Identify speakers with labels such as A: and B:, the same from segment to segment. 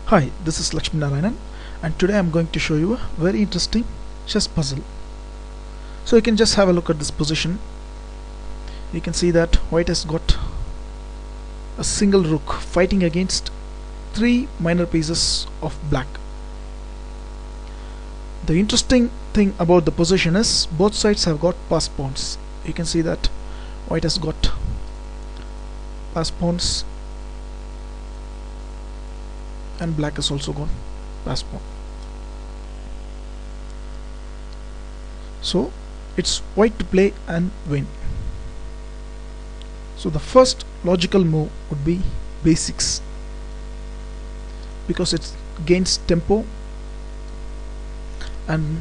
A: Hi, this is Lakshmi Narayanan, and today I'm going to show you a very interesting chess puzzle. So you can just have a look at this position. You can see that white has got a single rook fighting against three minor pieces of black. The interesting thing about the position is both sides have got passed pawns. You can see that white has got passed pawns and black has also got passed pawn. So it's white to play and win. So the first logical move would be b6 because it gains tempo and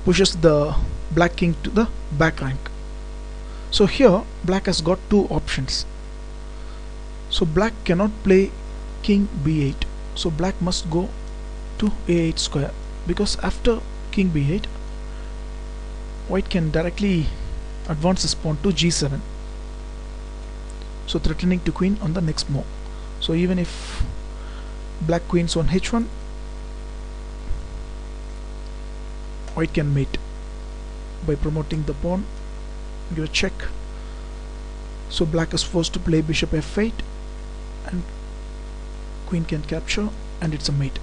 A: pushes the black king to the back rank. So here black has got two options. So black cannot play king b8, so black must go to a8 square, because after king b8 white can directly advance his pawn to g7, so threatening to queen on the next move. So even if black queens on h1, white can mate by promoting the pawn, give a check. So black is forced to play bishop f8 and queen can capture, and it's a mate.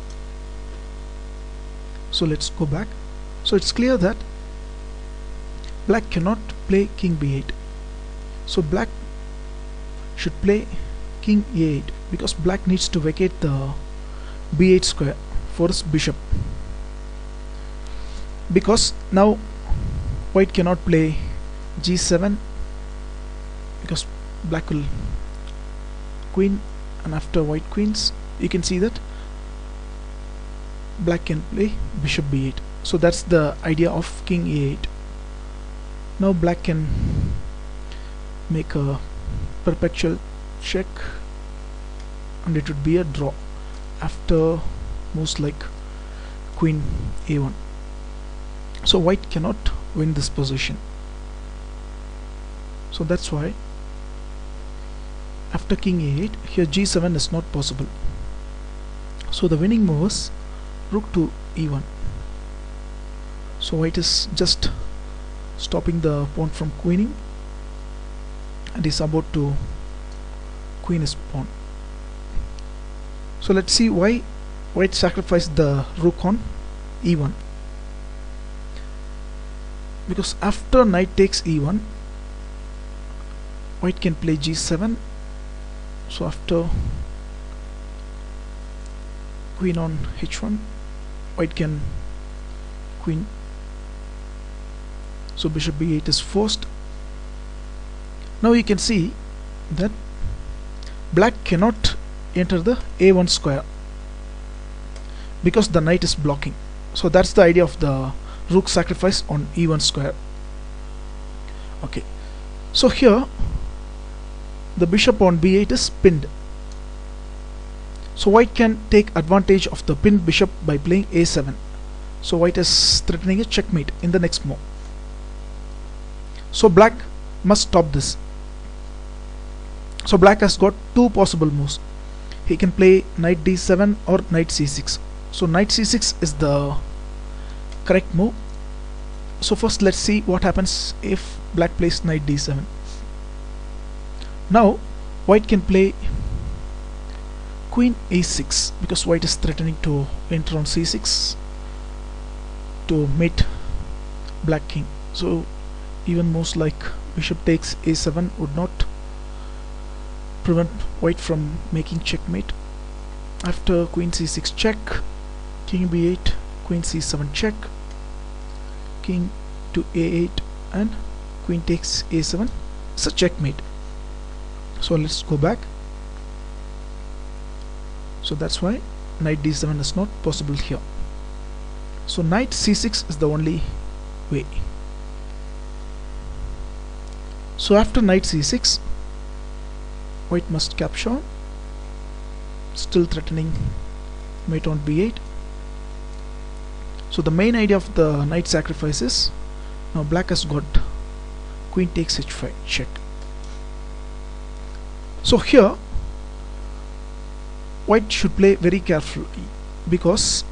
A: So let's go back. So it's clear that black cannot play king b8, so black should play king a8 because black needs to vacate the b8 square for his bishop, because now white cannot play g7 because black will queen, and after white queens you can see that black can play bishop b8. So that's the idea of king a8. Now black can make a perpetual check and it would be a draw after moves like queen a1. So white cannot win this position. So that's why after king a8 here g7 is not possible. So the winning move is rook to e1. So white is just stopping the pawn from queening and is about to queen his pawn. So let's see why white sacrificed the rook on e1, because after knight takes e1 white can play g7. So after queen on h1 white can queen, so bishop b8 is forced. Now you can see that black cannot enter the a1 square because the knight is blocking. So that's the idea of the rook sacrifice on e1 square. Okay, so here the bishop on b8 is pinned, so white can take advantage of the pinned bishop by playing a7. So white is threatening a checkmate in the next move. So black must stop this. So black has got two possible moves. He can play knight d7 or knight c6. So knight c6 is the correct move. So first let's see what happens if black plays knight d7. Now white can play queen a6 because white is threatening to enter on c6 to mate black king. So even moves like bishop takes a7 would not prevent white from making checkmate. After queen c6 check, king b8, queen c7 check, king to a8 and queen takes a7. It's a checkmate. So let's go back. So that's why knight d7 is not possible here. So knight c6 is the only way. So after knight c6 white must capture, still threatening mate on b8. So the main idea of the knight sacrifice is now black has got queen takes h5 check. So here white should play very carefully, because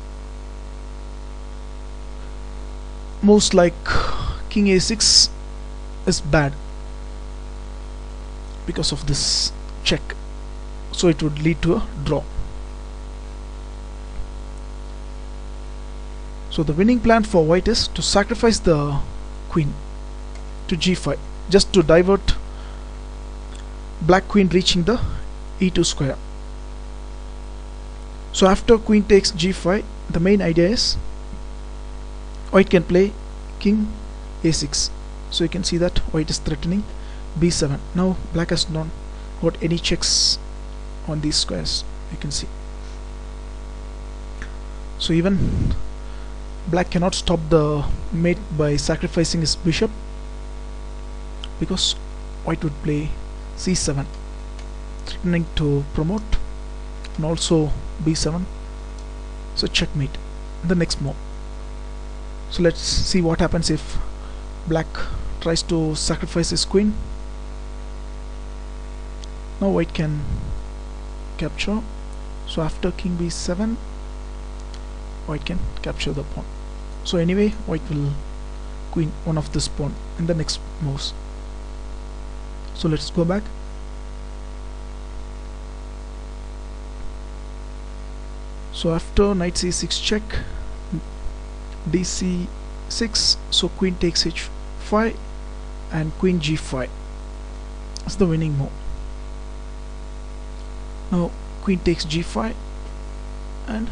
A: moves like king a6 is bad because of this check, so it would lead to a draw. So the winning plan for white is to sacrifice the queen to g5, just to divert black queen reaching the e2 square. So after queen takes g5, the main idea is white can play king a6. So you can see that white is threatening b7. Now black has not got any checks on these squares, you can see. So even black cannot stop the mate by sacrificing his bishop, because white would play c7, threatening to promote, and also b7. So checkmate, the next move. So let's see what happens if black tries to sacrifice his queen. Now white can capture. So after king b7, white can capture the pawn. So anyway, white will queen one of this pawn in the next moves. So let's go back. So after knight c6 check, dc6, so queen takes h5 and queen g5. That's the winning move. Now queen takes g5 and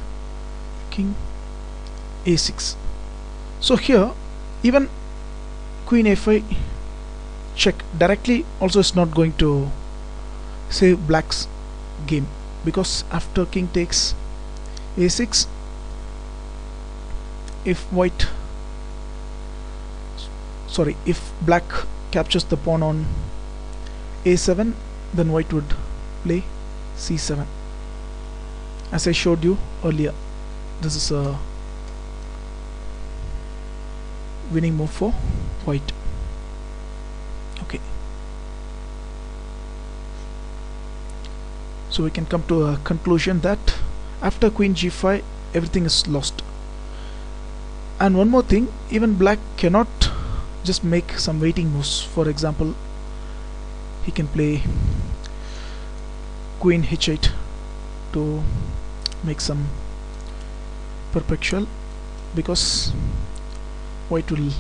A: king a6. So here even queen a5 check directly also is not going to save black's game, because after king takes a6, if black captures the pawn on a7, then white would play c7, as I showed you earlier. This is a winning move for white. Okay, so we can come to a conclusion that after queen g5 everything is lost. And one more thing, even black cannot just make some waiting moves. For example, he can play queen h8 to make some perpetual, because white will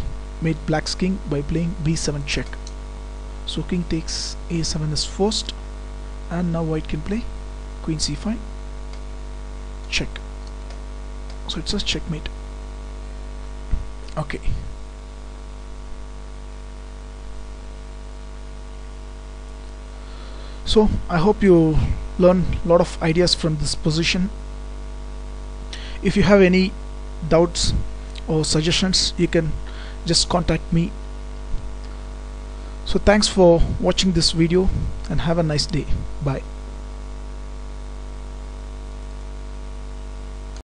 A: mate black's king by playing b7 check. So king takes a7 is forced, and now white can play queen c5 check. So it's a checkmate. Okay, so I hope you learn a lot of ideas from this position. If you have any doubts or suggestions, you can just contact me. So thanks for watching this video and have a nice day. Bye.